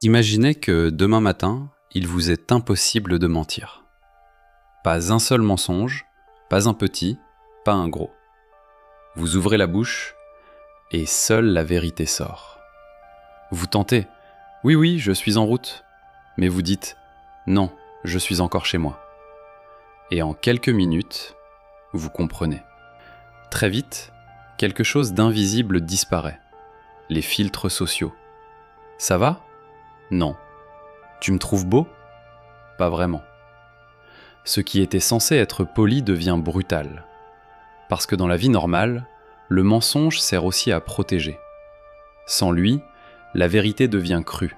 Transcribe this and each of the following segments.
Imaginez que demain matin, il vous est impossible de mentir. Pas un seul mensonge, pas un petit, pas un gros. Vous ouvrez la bouche et seule la vérité sort. Vous tentez « Oui, oui, je suis en route », mais vous dites « Non, je suis encore chez moi ». Et en quelques minutes, vous comprenez. Très vite, quelque chose d'invisible disparaît. Les filtres sociaux. Ça va ? Non. Tu me trouves beau ? Pas vraiment. Ce qui était censé être poli devient brutal. Parce que dans la vie normale, le mensonge sert aussi à protéger. Sans lui, la vérité devient crue.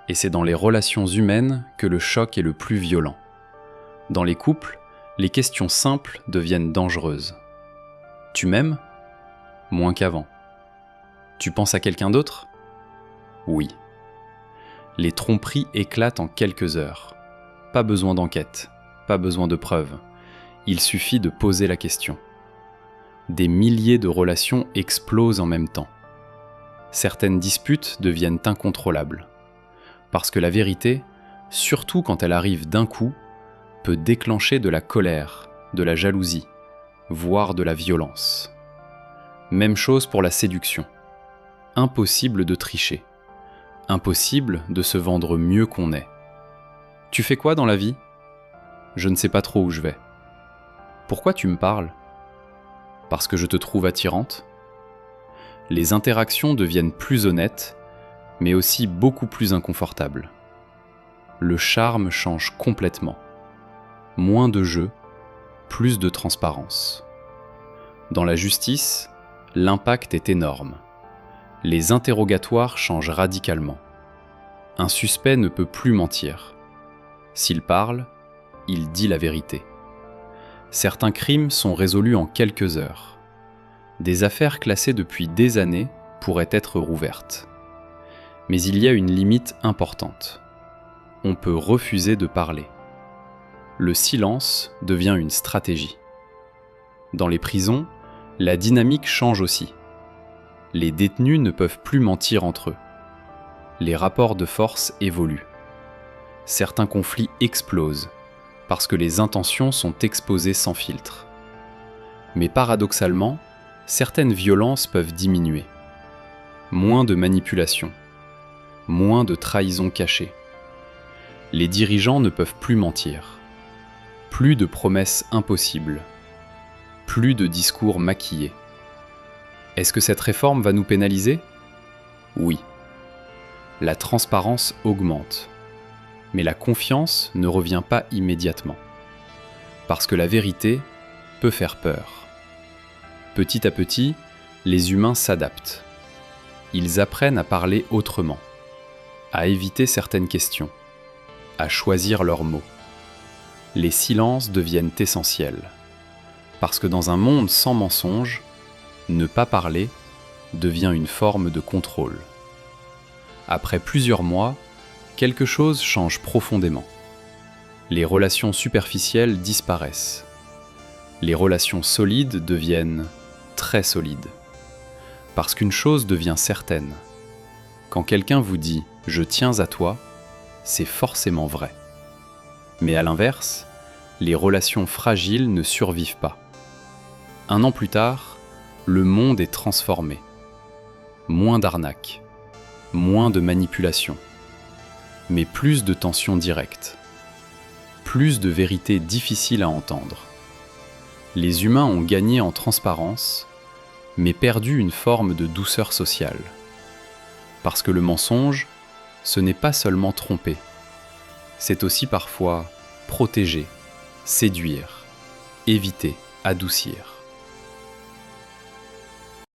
Et c'est dans les relations humaines que le choc est le plus violent. Dans les couples, les questions simples deviennent dangereuses. Tu m'aimes ? Moins qu'avant. Tu penses à quelqu'un d'autre ? Oui. Les tromperies éclatent en quelques heures. Pas besoin d'enquête, pas besoin de preuves. Il suffit de poser la question. Des milliers de relations explosent en même temps. Certaines disputes deviennent incontrôlables. Parce que la vérité, surtout quand elle arrive d'un coup, peut déclencher de la colère, de la jalousie, voire de la violence. Même chose pour la séduction. Impossible de tricher. Impossible de se vendre mieux qu'on est. Tu fais quoi dans la vie ? Je ne sais pas trop où je vais. Pourquoi tu me parles ? Parce que je te trouve attirante ? Les interactions deviennent plus honnêtes, mais aussi beaucoup plus inconfortables. Le charme change complètement. Moins de jeu, plus de transparence. Dans la justice, l'impact est énorme. Les interrogatoires changent radicalement. Un suspect ne peut plus mentir. S'il parle, il dit la vérité. Certains crimes sont résolus en quelques heures. Des affaires classées depuis des années pourraient être rouvertes. Mais il y a une limite importante. On peut refuser de parler. Le silence devient une stratégie. Dans les prisons, la dynamique change aussi. Les détenus ne peuvent plus mentir entre eux. Les rapports de force évoluent. Certains conflits explosent parce que les intentions sont exposées sans filtre. Mais paradoxalement, certaines violences peuvent diminuer. Moins de manipulation, moins de trahison cachée. Les dirigeants ne peuvent plus mentir. Plus de promesses impossibles. Plus de discours maquillés. Est-ce que cette réforme va nous pénaliser ? Oui. La transparence augmente. Mais la confiance ne revient pas immédiatement. Parce que la vérité peut faire peur. Petit à petit, les humains s'adaptent. Ils apprennent à parler autrement, à éviter certaines questions, à choisir leurs mots. Les silences deviennent essentiels. Parce que dans un monde sans mensonge, ne pas parler devient une forme de contrôle. Après plusieurs mois, quelque chose change profondément. Les relations superficielles disparaissent. Les relations solides deviennent très solides. Parce qu'une chose devient certaine. Quand quelqu'un vous dit « je tiens à toi », c'est forcément vrai. Mais à l'inverse, les relations fragiles ne survivent pas. 1 an plus tard, le monde est transformé. Moins d'arnaques, moins de manipulations, mais plus de tensions directes, plus de vérités difficiles à entendre. Les humains ont gagné en transparence, mais perdu une forme de douceur sociale. Parce que le mensonge, ce n'est pas seulement tromper, c'est aussi parfois protéger, séduire, éviter, adoucir.